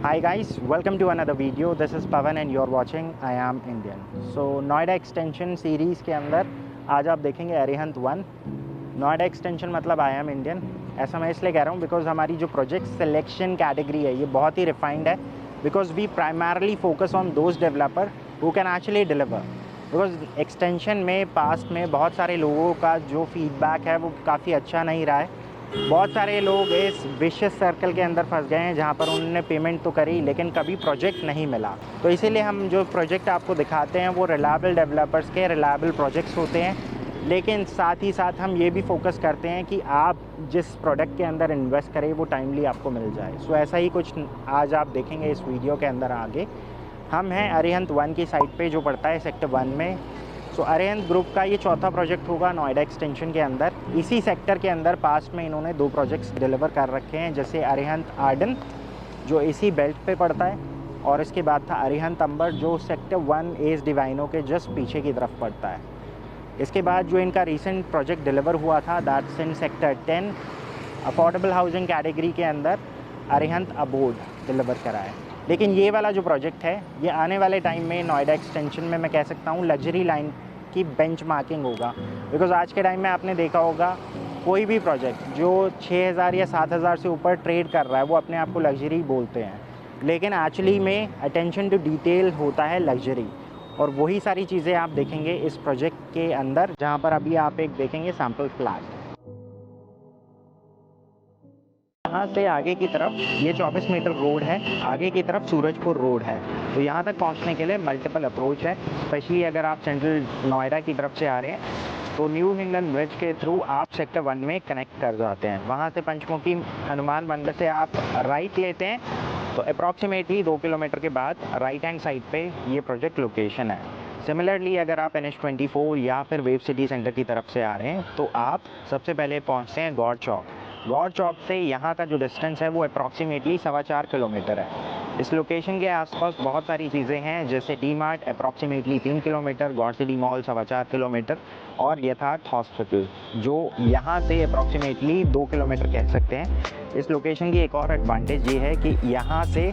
Hi guys, welcome to another video. This is Pavan and you're watching I Am Indian. So Noida extension series के अंदर आज आप देखेंगे Arihant 1। Noida extension मतलब I am Indian. ऐसा मैं इसलिए कह रहा हूँ बिकॉज हमारी जो प्रोजेक्ट सिलेक्शन कैटेगरी है ये बहुत ही रिफाइंड है, because we primarily focus on those developer who can actually deliver. Because extension में पास्ट में बहुत सारे लोगों का जो फीडबैक है वो काफ़ी अच्छा नहीं रहा है। बहुत सारे लोग इस विशियस सर्कल के अंदर फंस गए हैं जहाँ पर उन्होंने पेमेंट तो करी लेकिन कभी प्रोजेक्ट नहीं मिला। तो इसीलिए हम जो प्रोजेक्ट आपको दिखाते हैं वो रिलायबल डेवलपर्स के रिलायबल प्रोजेक्ट्स होते हैं, लेकिन साथ ही साथ हम ये भी फोकस करते हैं कि आप जिस प्रोडक्ट के अंदर इन्वेस्ट करें वो टाइमली आपको मिल जाए। सो ऐसा ही कुछ आज आप देखेंगे इस वीडियो के अंदर। आगे हम हैं अरिहंत 1 की साइट पे जो पड़ता है सेक्टर 1 में। सो अरिहंत ग्रुप का ये चौथा प्रोजेक्ट होगा नोएडा एक्सटेंशन के अंदर। इसी सेक्टर के अंदर पास्ट में इन्होंने 2 प्रोजेक्ट्स डिलीवर कर रखे हैं, जैसे अरिहंत आर्डन जो इसी बेल्ट पे पड़ता है, और इसके बाद था अरिहंत अंबर जो सेक्टर 1 एस डिवाइनो के जस्ट पीछे की तरफ पड़ता है। इसके बाद जो इनका रिसेंट प्रोजेक्ट डिलीवर हुआ था that's in sector 10 affordable housing category के अंदर अरिहंत अबोड डिलीवर करा है। लेकिन ये वाला जो प्रोजेक्ट है ये आने वाले टाइम में नोएडा एक्सटेंशन में मैं कह सकता हूँ लग्जरी लाइन की बेंचमार्किंग होगा। बिकॉज आज के टाइम में आपने देखा होगा कोई भी प्रोजेक्ट जो 6000 या 7000 से ऊपर ट्रेड कर रहा है वो अपने आप को लग्जरी बोलते हैं, लेकिन एक्चुअली में अटेंशन टू डिटेल होता है लग्जरी। और वही सारी चीज़ें आप देखेंगे इस प्रोजेक्ट के अंदर, जहाँ पर अभी आप एक देखेंगे सैम्पल फ्लैट। यहाँ से आगे की तरफ ये 24 मीटर रोड है, आगे की तरफ सूरजपुर रोड है। तो यहाँ तक पहुँचने के लिए मल्टीपल अप्रोच है। स्पेशली अगर आप सेंट्रल नोएडा की तरफ से आ रहे हैं तो न्यू इंग्लैंड ब्रिज के थ्रू आप सेक्टर 1 में कनेक्ट कर जाते हैं। वहाँ से पंचमुखी हनुमान मंदिर से आप राइट लेते हैं तो अप्रॉक्सीमेटली 2 किलोमीटर के बाद राइट हैंड साइड पे ये प्रोजेक्ट लोकेशन है। सिमिलरली अगर आप NH24 या फिर वेब सिटी सेंटर की तरफ से आ रहे हैं तो आप सबसे पहले पहुँचते हैं गौड़ चौक। गौड़ चौक से यहाँ का जो डिस्टेंस है वो अप्रॉक्सीमेटली 4.25 किलोमीटर है। इस लोकेशन के आसपास बहुत सारी चीज़ें हैं, जैसे D Mart approximately 3 kilometre, Gaur city mall 4.25 kilometre और यथार्थ हॉस्पिटल जो यहाँ से अप्रॉक्सीमेटली 2 किलोमीटर कह सकते हैं। इस लोकेशन की एक और एडवांटेज ये है कि यहाँ से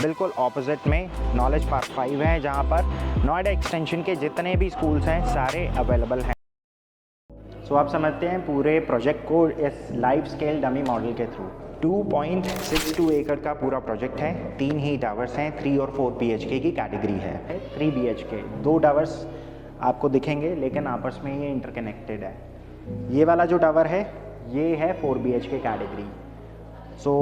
बिल्कुल ऑपोजिट में नॉलेज पार्क 5 है, जहाँ पर नोएडा एक्सटेंशन के जितने भी स्कूल्स हैं सारे अवेलेबल हैं। सो आप समझते हैं पूरे प्रोजेक्ट को इस लाइव स्केल डमी मॉडल के थ्रू। 2.62 एकड़ का पूरा प्रोजेक्ट है, 3 ही टावर्स हैं, 3 और 4 BHK की कैटेगरी है। 3 BHK 2 टावर्स आपको दिखेंगे लेकिन आपस में ये इंटरकनेक्टेड है। ये वाला जो टावर है ये है 4 BHK कैटेगरी। सो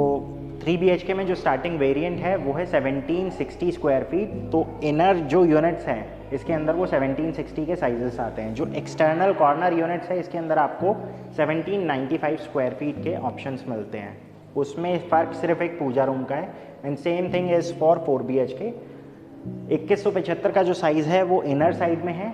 3 BHK में जो स्टार्टिंग वेरिएंट है वो है 1760 स्क्वायर फीट। तो इनर जो यूनिट्स हैं इसके अंदर वो 1760 के साइजेस आते हैं। जो एक्सटर्नल कॉर्नर यूनिट्स है इसके अंदर आपको 1795 स्क्वायर फीट के ऑप्शंस मिलते हैं। उसमें फ़र्क सिर्फ एक पूजा रूम का है। And same thing is for 4 BHK। 2175 का जो साइज़ है वो इनर साइड में है,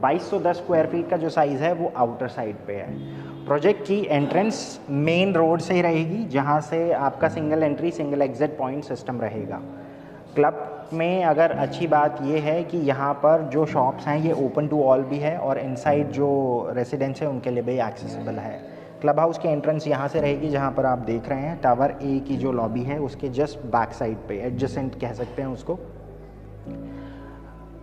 2210 स्क्वायर फीट का जो साइज़ है वो आउटर साइड पे है। प्रोजेक्ट की एंट्रेंस मेन रोड से ही रहेगी, जहाँ से आपका single entry single exit point system रहेगा। क्लब में अगर अच्छी बात ये है कि यहाँ पर जो शॉप्स हैं ये ओपन टू ऑल भी है और इनसाइड जो रेसिडेंट्स हैं उनके लिए भी एक्सेसिबल है। क्लब हाउस की एंट्रेंस यहाँ से रहेगी, जहाँ पर आप देख रहे हैं टावर ए की जो लॉबी है उसके जस्ट बैक साइड पे, एडजेसेंट कह सकते हैं उसको।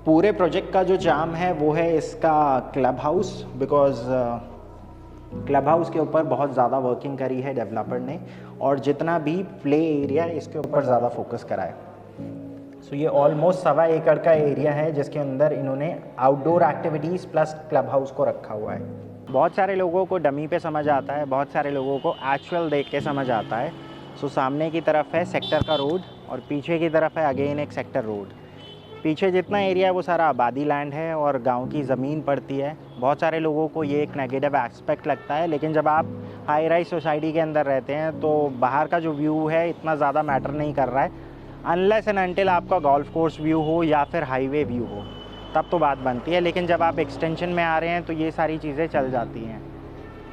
पूरे प्रोजेक्ट का जो चार्म है वो है इसका club house, because club house के ऊपर बहुत ज़्यादा वर्किंग करी है डेवलपर ने और जितना भी प्ले एरिया इसके ऊपर ज़्यादा फोकस करा है। सो ये ऑलमोस्ट 1.25 एकड़ का एरिया है जिसके अंदर इन्होंने outdoor activities plus club house को रखा हुआ है। बहुत सारे लोगों को डमी पे समझ आता है, बहुत सारे लोगों को एक्चुअल देख के समझ आता है। सो सामने की तरफ है सेक्टर का रोड और पीछे की तरफ है अगेन एक सेक्टर रोड। पीछे जितना एरिया है वो सारा आबादी लैंड है और गांव की ज़मीन पड़ती है। बहुत सारे लोगों को ये एक नेगेटिव एस्पेक्ट लगता है, लेकिन जब आप हाई राइज सोसाइटी के अंदर रहते हैं तो बाहर का जो व्यू है इतना ज़्यादा मैटर नहीं कर रहा है, अनलेस एंड अनटिल आपका गोल्फ कोर्स व्यू हो या फिर हाईवे व्यू हो, तब तो बात बनती है। लेकिन जब आप एक्सटेंशन में आ रहे हैं तो ये सारी चीज़ें चल जाती हैं।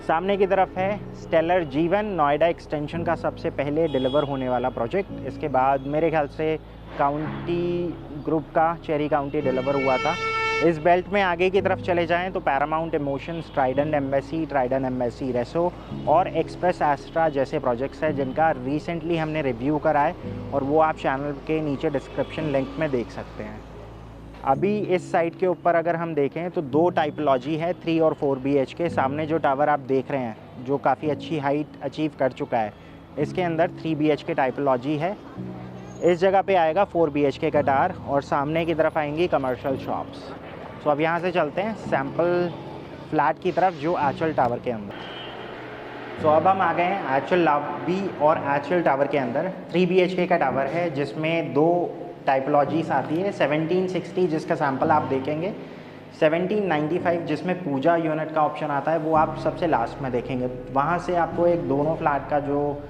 सामने की तरफ है स्टेलर G1, नोएडा एक्सटेंशन का सबसे पहले डिलीवर होने वाला प्रोजेक्ट। इसके बाद मेरे ख्याल से काउंटी ग्रुप का चेरी काउंटी डिलीवर हुआ था। इस बेल्ट में आगे की तरफ चले जाएं तो Paramount Emotions, Trident Embassy Reso और एक्सप्रेस एस्ट्रा जैसे प्रोजेक्ट्स हैं जिनका रिसेंटली हमने रिव्यू करा है और वो आप चैनल के नीचे डिस्क्रिप्शन लिंक में देख सकते हैं। अभी इस साइड के ऊपर अगर हम देखें तो 2 टाइपोलॉजी है 3 और 4 BHK। सामने जो टावर आप देख रहे हैं जो काफ़ी अच्छी हाइट अचीव कर चुका है, इसके अंदर 3 BHK टाइपोलॉजी है। इस जगह पे आएगा 4 BHK का टावर और सामने की तरफ आएंगी कमर्शियल शॉप्स। तो अब यहाँ से चलते हैं सैम्पल फ्लैट की तरफ जो एचुअल टावर के अंदर। तो अब हम आ गए हैं एचुअल लॉबी और एचुअल टावर के अंदर। 3 BHK का टावर है जिसमें 2 टाइपोलॉजीज आती है। 1760 जिसका सैम्पल आप देखेंगे, 1795 जिसमें पूजा यूनिट का ऑप्शन आता है वो आप सबसे लास्ट में देखेंगे। वहाँ से आपको एक दोनों फ्लैट का जो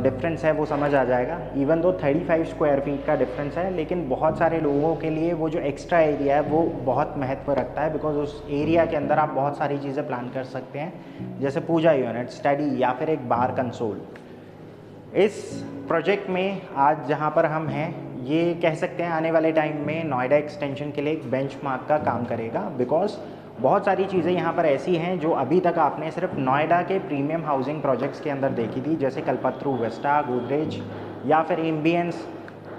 डिफरेंस है वो समझ आ जाएगा। इवन दो 35 स्क्वायर फीट का डिफरेंस है, लेकिन बहुत सारे लोगों के लिए वो जो एक्स्ट्रा एरिया है वो बहुत महत्व रखता है, बिकॉज उस एरिया के अंदर आप बहुत सारी चीज़ें प्लान कर सकते हैं, जैसे पूजा यूनिट, स्टडी या फिर एक बार कंसोल। इस प्रोजेक्ट में आज जहाँ पर हम हैं ये कह सकते हैं आने वाले टाइम में नोएडा एक्सटेंशन के लिए एक बेंचमार्क का काम करेगा, बिकॉज बहुत सारी चीज़ें यहाँ पर ऐसी हैं जो अभी तक आपने सिर्फ नोएडा के प्रीमियम हाउसिंग प्रोजेक्ट्स के अंदर देखी थी, जैसे कल्पतरू, वेस्टा, गोदरेज या फिर एम्बियंस।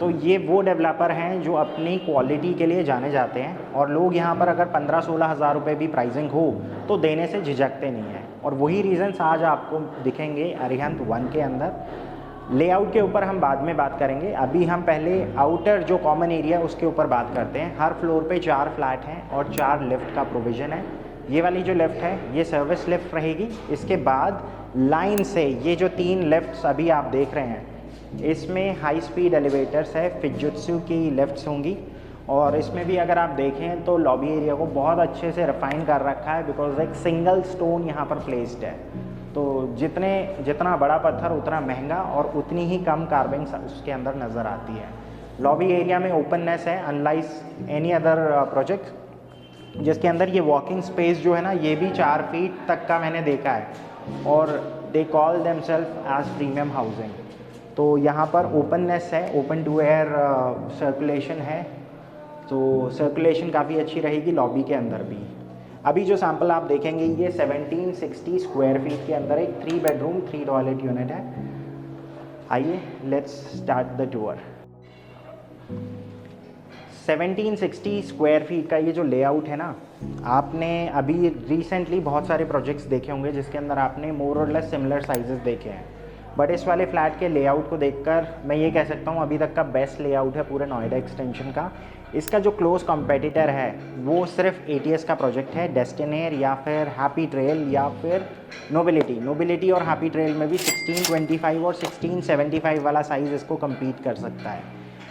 तो ये वो डेवलपर हैं जो अपनी क्वालिटी के लिए जाने जाते हैं और लोग यहाँ पर अगर 15-16 हज़ार रुपये भी प्राइसिंग हो तो देने से झिझकते नहीं हैं। और वही रीज़न्स आज आपको दिखेंगे अरिहंत 1 के अंदर। लेआउट के ऊपर हम बाद में बात करेंगे, अभी हम पहले आउटर जो कॉमन एरिया है उसके ऊपर बात करते हैं। हर फ्लोर पे 4 फ्लैट हैं और 4 लिफ्ट का प्रोविज़न है। ये वाली जो लिफ्ट है ये सर्विस लिफ्ट रहेगी। इसके बाद लाइन से ये जो 3 लिफ्ट्स अभी आप देख रहे हैं इसमें हाई स्पीड एलिवेटर्स है, फिजुत्सु की लिफ्ट्स होंगी। और इसमें भी अगर आप देखें तो लॉबी एरिया को बहुत अच्छे से रिफाइन कर रखा है, बिकॉज एक सिंगल स्टोन यहाँ पर प्लेस्ड है। तो जितना बड़ा पत्थर उतना महंगा और उतनी ही कम कार्विंग उसके अंदर नज़र आती है। लॉबी एरिया में ओपननेस है अनलाइक एनी अदर प्रोजेक्ट, जिसके अंदर ये वॉकिंग स्पेस जो है ना ये भी 4 फीट तक का मैंने देखा है, और they call themselves as premium housing. तो यहाँ पर ओपननेस है, ओपन टू एयर सर्कुलेशन है, तो सर्कुलेशन काफ़ी अच्छी रहेगी लॉबी के अंदर भी। अभी जो सैंपल आप देखेंगे ये 1760 स्क्वायर फीट के अंदर एक 3 बेडरूम 3 टॉयलेट यूनिट है। आइए let's start the tour. 1760 square feet का ये जो लेआउट है ना, आपने अभी रिसेंटली बहुत सारे प्रोजेक्ट्स देखे होंगे जिसके अंदर आपने मोर और लेस सिमिलर साइजेस देखे हैं, बट इस वाले फ्लैट के लेआउट को देखकर मैं ये कह सकता हूँ अभी तक का बेस्ट लेआउट है पूरे नोएडा एक्सटेंशन का। इसका जो क्लोज कॉम्पिटिटर है वो सिर्फ ATS का प्रोजेक्ट है, डेस्टिनेर या फिर हैप्पी ट्रेल या फिर नोबिलिटी और हैप्पी ट्रेल में भी 1625 और 1675 वाला साइज़ इसको कम्पीट कर सकता है।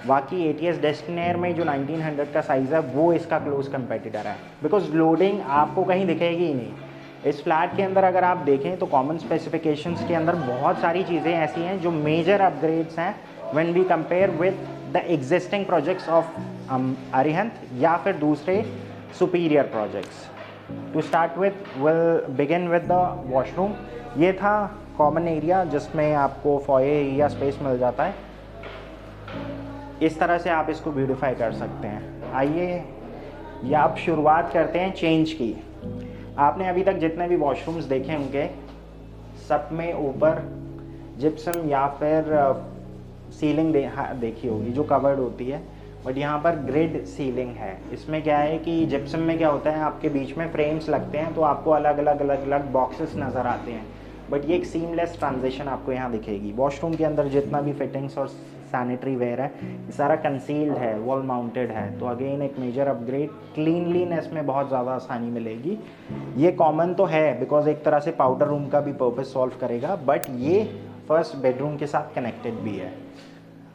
बाकी ATS डेस्टिनेर में जो 1900 का साइज़ है वो इसका क्लोज कम्पिटिटर है, बिकॉज लोडिंग आपको कहीं दिखेगी ही नहीं। इस फ्लैट के अंदर अगर आप देखें तो कॉमन स्पेसिफिकेशंस के अंदर बहुत सारी चीज़ें ऐसी हैं जो मेजर अपग्रेड्स हैं when we compare with the existing projects of Arihant या फिर दूसरे superior projects. To start with will begin with the washroom. ये था कॉमन एरिया जिसमें आपको फॉये एरिया स्पेस मिल जाता है। इस तरह से आप इसको ब्यूटिफाई कर सकते हैं। आइए या आप शुरुआत करते हैं चेंज की। आपने अभी तक जितने भी वॉशरूम्स देखे होंगे सब में ऊपर जिप्सम या फिर सीलिंग देखी होगी जो कवर्ड होती है, बट यहाँ पर ग्रिड सीलिंग है। इसमें क्या है कि जिप्सम में क्या होता है आपके बीच में फ्रेम्स लगते हैं तो आपको अलग अलग बॉक्सेस नज़र आते हैं, बट ये एक सीमलेस ट्रांजिशन आपको यहाँ दिखेगी। वॉशरूम के अंदर जितना भी फिटिंग्स और सैनिटरी वेयर है ये सारा कंसील्ड है, वॉल माउंटेड है, तो अगेन एक मेजर अपग्रेड। क्लीनलीनेस में बहुत ज़्यादा आसानी मिलेगी। ये कॉमन तो है बिकॉज एक तरह से पाउडर रूम का भी पर्पस सॉल्व करेगा, बट ये फर्स्ट बेडरूम के साथ कनेक्टेड भी है।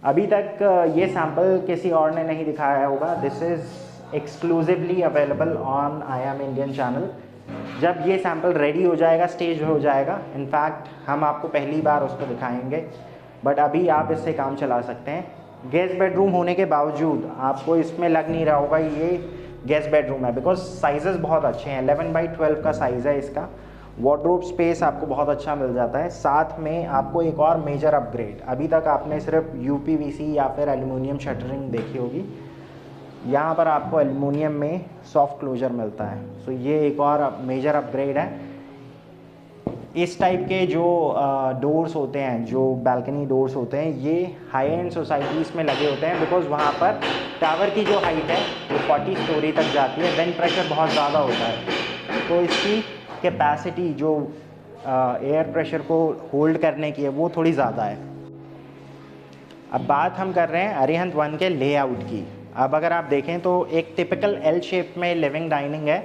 अभी तक ये सैम्पल किसी और ने नहीं दिखाया होगा। This is exclusively available on IAM Indian channel. जब ये सैम्पल रेडी हो जाएगा, स्टेज हो जाएगा, इनफैक्ट हम आपको पहली बार उसको दिखाएंगे, बट अभी आप इससे काम चला सकते हैं। गेस्ट बेडरूम होने के बावजूद आपको इसमें लग नहीं रहा होगा ये गेस्ट बेडरूम है, बिकॉज साइजेस बहुत अच्छे हैं। 11x12 का साइज़ है इसका। वार्डरोब स्पेस आपको बहुत अच्छा मिल जाता है। साथ में आपको एक और मेजर अपग्रेड, अभी तक आपने सिर्फ UPVC या फिर एल्युमिनियम शटरिंग देखी होगी, यहाँ पर आपको एल्युमिनियम में सॉफ्ट क्लोजर मिलता है। सो ये एक और मेजर अपग्रेड है। इस टाइप के जो डोर्स होते हैं, जो बालकनी डोर्स होते हैं, ये हाई एंड सोसाइटीज़ में लगे होते हैं, बिकॉज़ वहाँ पर टावर की जो हाइट है वो 40 स्टोरी तक जाती है, विंड प्रेशर बहुत ज़्यादा होता है, तो इसकी कैपेसिटी जो एयर प्रेशर को होल्ड करने की है वो थोड़ी ज़्यादा है। अब बात हम कर रहे हैं अरिहंत 1 के लेआउट की। अब अगर आप देखें तो एक टिपिकल एल शेप में लिविंग डाइनिंग है,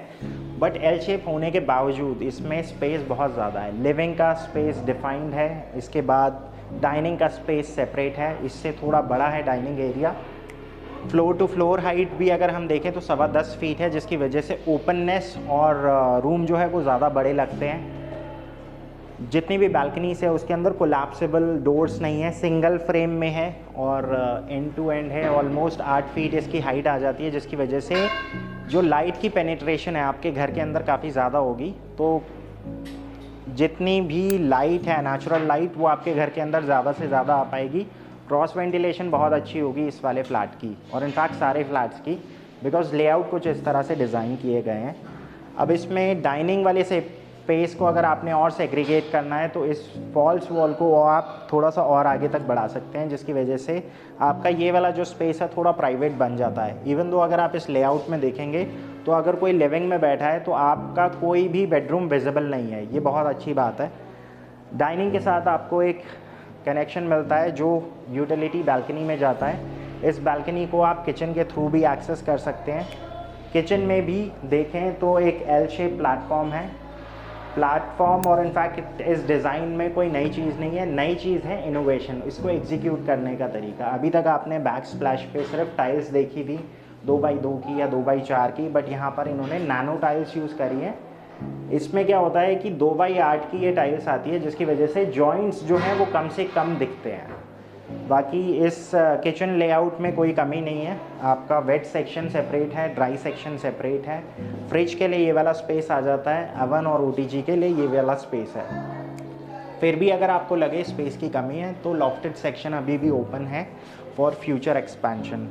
बट एल शेप होने के बावजूद इसमें स्पेस बहुत ज़्यादा है। लिविंग का स्पेस डिफाइंड है, इसके बाद डाइनिंग का स्पेस सेपरेट है, इससे थोड़ा बड़ा है dining area. Floor to floor height भी अगर हम देखें तो 10.25 फीट है, जिसकी वजह से ओपननेस और रूम जो है वो ज़्यादा बड़े लगते हैं। जितनी भी बालकनीज है उसके अंदर कोलैप्सिबल डोर्स नहीं है, सिंगल फ्रेम में है और एंड टू एंड है। ऑलमोस्ट 8 फीट इसकी हाइट आ जाती है, जिसकी वजह से जो लाइट की पेनिट्रेशन है आपके घर के अंदर काफ़ी ज़्यादा होगी। तो जितनी भी लाइट है, नेचुरल लाइट, वो आपके घर के अंदर ज़्यादा से ज़्यादा आ पाएगी। क्रॉस वेंटिलेशन बहुत अच्छी होगी इस वाले फ्लैट की, और इनफैक्ट सारे फ्लैट्स की, बिकॉज लेआउट कुछ इस तरह से डिज़ाइन किए गए हैं। अब इसमें डाइनिंग वाले से स्पेस को अगर आपने और सेग्रीगेट करना है तो इस फॉल्स वॉल को आप थोड़ा सा और आगे तक बढ़ा सकते हैं, जिसकी वजह से आपका ये वाला जो स्पेस है थोड़ा प्राइवेट बन जाता है। इवन दो अगर आप इस लेआउट में देखेंगे तो अगर कोई लिविंग में बैठा है तो आपका कोई भी बेडरूम विजिबल नहीं है, ये बहुत अच्छी बात है। डाइनिंग के साथ आपको एक कनेक्शन मिलता है जो यूटिलिटी बालकनी में जाता है। इस बालकनी को आप किचन के थ्रू भी एक्सेस कर सकते हैं। किचन में भी देखें तो एक एल शेप प्लेटफॉर्म है, प्लेटफॉर्म, और इनफैक्ट इस डिज़ाइन में कोई नई चीज़ नहीं है। नई चीज़ है इनोवेशन, इसको एग्जीक्यूट करने का तरीका। अभी तक आपने बैक स्प्लैश पे सिर्फ टाइल्स देखी थी 2x2 की या 2x4 की, बट यहाँ पर इन्होंने नैनो टाइल्स यूज़ करी है। इसमें क्या होता है कि 2x8 की ये टाइल्स आती है, जिसकी वजह से जॉइंट्स जो हैं वो कम से कम दिखते हैं। बाकी इस किचन लेआउट में कोई कमी नहीं है। आपका वेट सेक्शन सेपरेट है, ड्राई सेक्शन सेपरेट है। फ्रिज के लिए ये वाला स्पेस आ जाता है, अवन और ओटीजी के लिए ये वाला स्पेस है। फिर भी अगर आपको लगे स्पेस की कमी है तो लॉफ्टेड सेक्शन अभी भी ओपन है फॉर फ्यूचर एक्सपेंशन।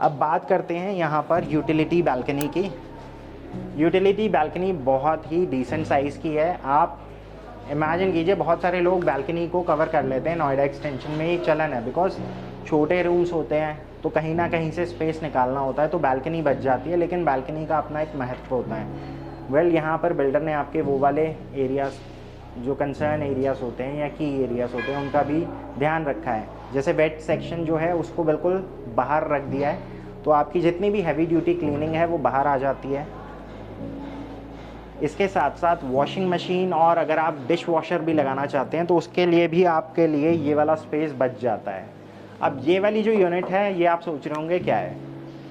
अब बात करते हैं यहाँ पर यूटिलिटी बालकनी की। यूटिलिटी बालकनी बहुत ही डिसेंट साइज़ की है। आप इमेजिन कीजिए, बहुत सारे लोग बालकनी को कवर कर लेते हैं, नोएडा एक्सटेंशन में एक चलन है, बिकॉज छोटे रूम्स होते हैं तो कहीं ना कहीं से स्पेस निकालना होता है, तो बालकनी बच जाती है, लेकिन बालकनी का अपना एक महत्व होता है। यहाँ पर बिल्डर ने आपके वो वाले एरियाज़ जो कंसर्न एरियाज़ होते हैं या की एरियाज़ होते हैं उनका भी ध्यान रखा है। जैसे वेट सेक्शन जो है उसको बिल्कुल बाहर रख दिया है, तो आपकी जितनी भी हैवी ड्यूटी क्लीनिंग है वो बाहर आ जाती है। इसके साथ साथ वॉशिंग मशीन और अगर आप डिश वॉशर भी लगाना चाहते हैं तो उसके लिए भी आपके लिए ये वाला स्पेस बच जाता है। अब ये वाली जो यूनिट है ये आप सोच रहे होंगे क्या है।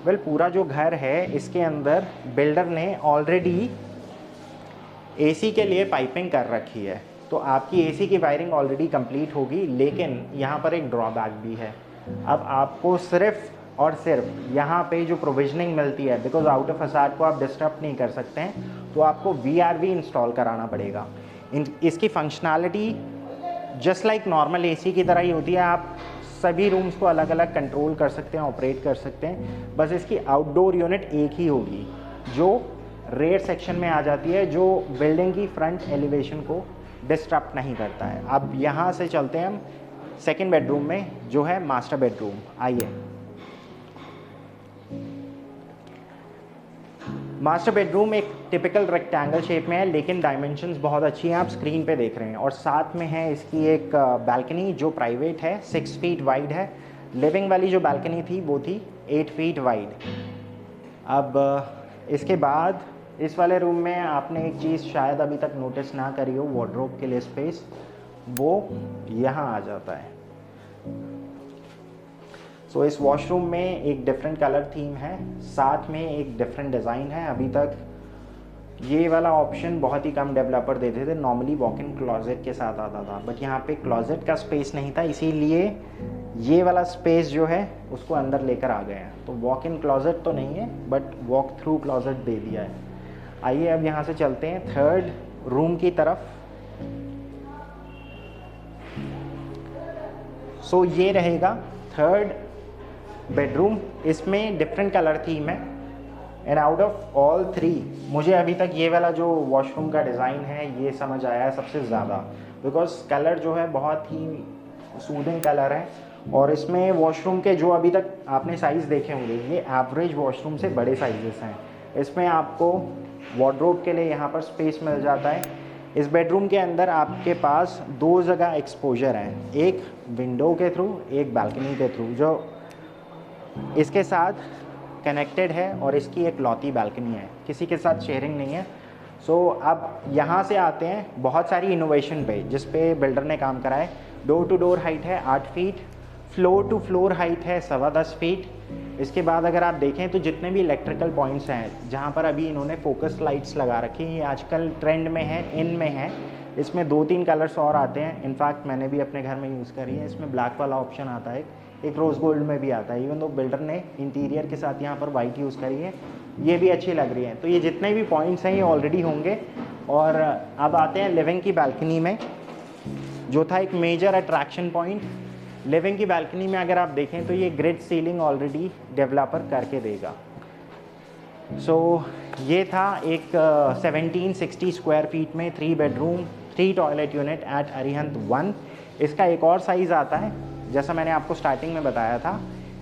वेल, पूरा जो घर है इसके अंदर बिल्डर ने ऑलरेडी एसी के लिए पाइपिंग कर रखी है, तो आपकी एसी की वायरिंग ऑलरेडी कंप्लीट होगी। लेकिन यहाँ पर एक ड्रॉबैक भी है। अब आपको सिर्फ और सिर्फ यहाँ पे जो प्रोविजनिंग मिलती है, बिकॉज आउटर फसाड को आप डिस्टर्ब नहीं कर सकते हैं, तो आपको VRV इंस्टॉल कराना पड़ेगा। इसकी functionality just like normal AC की तरह ही होती है। आप सभी रूम्स को अलग अलग कंट्रोल कर सकते हैं, ऑपरेट कर सकते हैं। बस इसकी आउटडोर यूनिट एक ही होगी जो रेयर सेक्शन में आ जाती है, जो बिल्डिंग की फ्रंट एलिवेशन को डिस्टर्ब नहीं करता है। अब यहाँ से चलते हैं हम सेकेंड बेडरूम में, जो है मास्टर बेडरूम। आइए, मास्टर बेडरूम एक टिपिकल रेक्टेंगल शेप में है, लेकिन डायमेंशंस बहुत अच्छी हैं, आप स्क्रीन पे देख रहे हैं। और साथ में है इसकी एक बालकनी जो प्राइवेट है, 6 फीट वाइड है। लिविंग वाली जो बालकनी थी वो थी 8 फीट वाइड। अब इसके बाद इस वाले रूम में आपने एक चीज़ शायद अभी तक नोटिस ना करी हो, वार्डरोब के लिए स्पेस, वो यहाँ आ जाता है। सो इस वॉशरूम में एक डिफरेंट कलर थीम है, साथ में एक डिफरेंट डिज़ाइन है। अभी तक ये वाला ऑप्शन बहुत ही कम डेवलपर देते थे, नॉर्मली वॉक इन क्लॉजेट के साथ आता था, बट यहाँ पे क्लॉजेट का स्पेस नहीं था, इसीलिए ये वाला स्पेस जो है उसको अंदर लेकर आ गए हैं। तो वॉक इन क्लॉजेट तो नहीं है, बट वॉक थ्रू क्लॉजेट दे दिया है। आइए अब यहाँ से चलते हैं थर्ड रूम की तरफ। सो ये रहेगा थर्ड बेडरूम, इसमें डिफरेंट कलर थीम है एंड आउट ऑफ ऑल 3 मुझे अभी तक ये वाला जो वॉशरूम का डिज़ाइन है ये समझ आया है सबसे ज़्यादा, बिकॉज कलर जो है बहुत ही सूदिंग कलर है। और इसमें वॉशरूम के जो अभी तक आपने साइज़ देखे होंगे ये एवरेज वॉशरूम से बड़े साइजेस हैं। इसमें आपको वार्डरोब के लिए यहाँ पर स्पेस मिल जाता है। इस बेडरूम के अंदर आपके पास 2 जगह एक्सपोजर हैं, एक विंडो के थ्रू, एक बालकनी के थ्रू, जो इसके साथ कनेक्टेड है और इसकी एक लौती बालकनी है, किसी के साथ शेयरिंग नहीं है। सो अब यहाँ से आते हैं बहुत सारी इनोवेशन पे जिस पे बिल्डर ने काम करा है। डोर टू डोर हाइट है 8 feet, floor to floor height है 10.25 फीट। इसके बाद अगर आप देखें तो जितने भी इलेक्ट्रिकल पॉइंट्स हैं जहाँ पर अभी इन्होंने फोकस लाइट्स लगा रखी हैं, ये आजकल ट्रेंड में है, इन में है। इसमें 2-3 कलर्स और आते हैं, इनफैक्ट मैंने भी अपने घर में यूज़ करी है। इसमें ब्लैक वाला ऑप्शन आता है, एक रोज़ गोल्ड में भी आता है। इवन तो बिल्डर ने इंटीरियर के साथ यहाँ पर वाइट यूज़ करी है, ये भी अच्छी लग रही है। तो ये जितने भी पॉइंट्स हैं ये ऑलरेडी होंगे। और अब आते हैं लिविंग की बालकनी में, जो था एक मेजर अट्रैक्शन पॉइंट। लिविंग की बालकनी में अगर आप देखें तो ये ग्रिड सीलिंग ऑलरेडी डेवलपर करके देगा। सो ये था एक 1760 स्क्वायर फीट में 3 bedroom 3 toilet unit at Arihant 1। इसका एक और साइज़ आता है, जैसा मैंने आपको स्टार्टिंग में बताया था।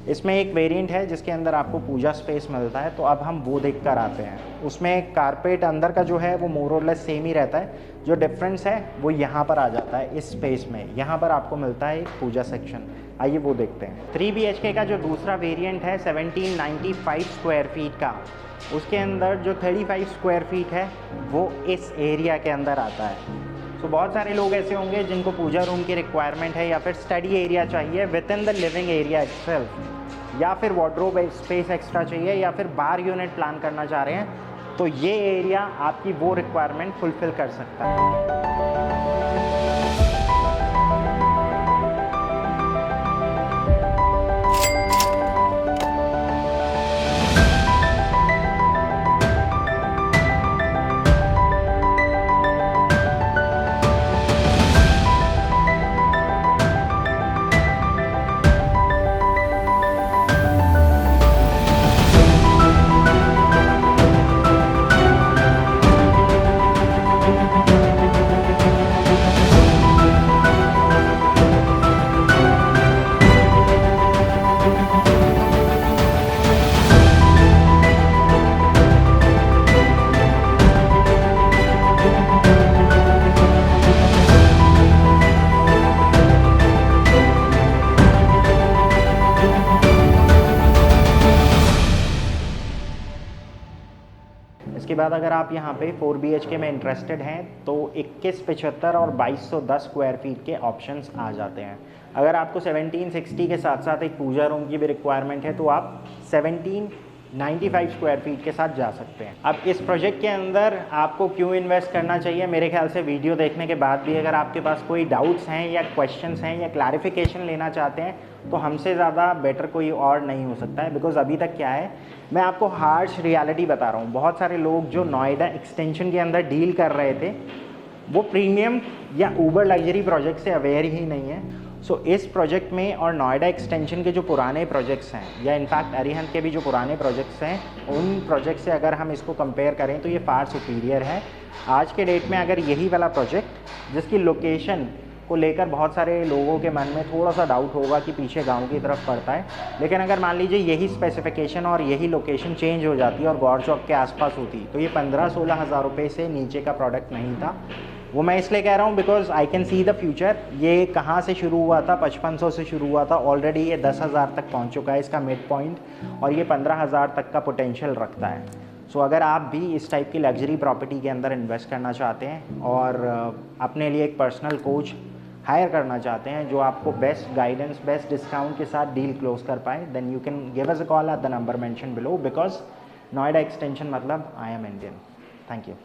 इसमें एक वेरिएंट है जिसके अंदर आपको पूजा स्पेस मिलता है, तो अब हम वो देख कर आते हैं। उसमें कारपेट अंदर का जो है वो मोर और लेस सेम ही रहता है, जो डिफरेंस है वो यहाँ पर आ जाता है। इस स्पेस में यहाँ पर आपको मिलता है एक पूजा सेक्शन, आइए वो देखते हैं। 3 BHK का जो दूसरा वेरिएंट है 1795 स्क्वायर फीट का, उसके अंदर जो 35 स्क्वायर फीट है वो इस एरिया के अंदर आता है। तो बहुत सारे लोग ऐसे होंगे जिनको पूजा रूम की रिक्वायरमेंट है या फिर स्टडी एरिया चाहिए with in the living area itself, या फिर वार्डरोब स्पेस एक्स्ट्रा चाहिए, या फिर बार यूनिट प्लान करना चाह रहे हैं, तो ये एरिया आपकी वो रिक्वायरमेंट फुलफिल कर सकता है। इसके बाद अगर आप यहाँ पे 4 BHK में इंटरेस्टेड हैं तो 2175 और 2210 स्क्वायर फीट के ऑप्शंस आ जाते हैं। अगर आपको 1760 के साथ साथ एक पूजा रूम की भी रिक्वायरमेंट है तो आप 1795 स्क्वायर फीट के साथ जा सकते हैं। अब इस प्रोजेक्ट के अंदर आपको क्यों इन्वेस्ट करना चाहिए, मेरे ख्याल से वीडियो देखने के बाद भी अगर आपके पास कोई डाउट्स हैं या क्वेश्चंस हैं या क्लैरिफिकेशन लेना चाहते हैं तो हमसे ज़्यादा बेटर कोई और नहीं हो सकता है। बिकॉज अभी तक क्या है, मैं आपको हार्श रियलिटी बता रहा हूँ। बहुत सारे लोग जो नोएडा एक्सटेंशन के अंदर डील कर रहे थे वो प्रीमियम या ऊबर लग्जरी प्रोजेक्ट से अवेयर ही नहीं है। सो इस प्रोजेक्ट में और नोएडा एक्सटेंशन के जो पुराने प्रोजेक्ट्स हैं या इनफैक्ट अरिहंत के भी जो पुराने प्रोजेक्ट्स हैं, उन प्रोजेक्ट से अगर हम इसको कंपेयर करें तो ये फार सुपीरियर है। आज के डेट में अगर यही वाला प्रोजेक्ट, जिसकी लोकेशन को लेकर बहुत सारे लोगों के मन में थोड़ा सा डाउट होगा कि पीछे गांव की तरफ पड़ता है, लेकिन अगर मान लीजिए यही स्पेसिफिकेशन और यही लोकेशन चेंज हो जाती और गौर चौक के आसपास होती तो ये 15-16 हज़ार रुपये से नीचे का प्रोडक्ट नहीं था। वो मैं इसलिए कह रहा हूँ because I can see the future. ये कहाँ से शुरू हुआ था, 5500 से शुरू हुआ था, ऑलरेडी ये 10,000 तक पहुँच चुका है इसका मिड पॉइंट, और ये 15,000 तक का पोटेंशियल रखता है। सो अगर आप भी इस टाइप की लग्जरी प्रॉपर्टी के अंदर इन्वेस्ट करना चाहते हैं और अपने लिए एक पर्सनल कोच हायर करना चाहते हैं जो आपको बेस्ट गाइडेंस, बेस्ट डिस्काउंट के साथ डील क्लोज कर पाए, then you can give us a call at the number mention below, because Noida extension मतलब I am Indian. Thank you.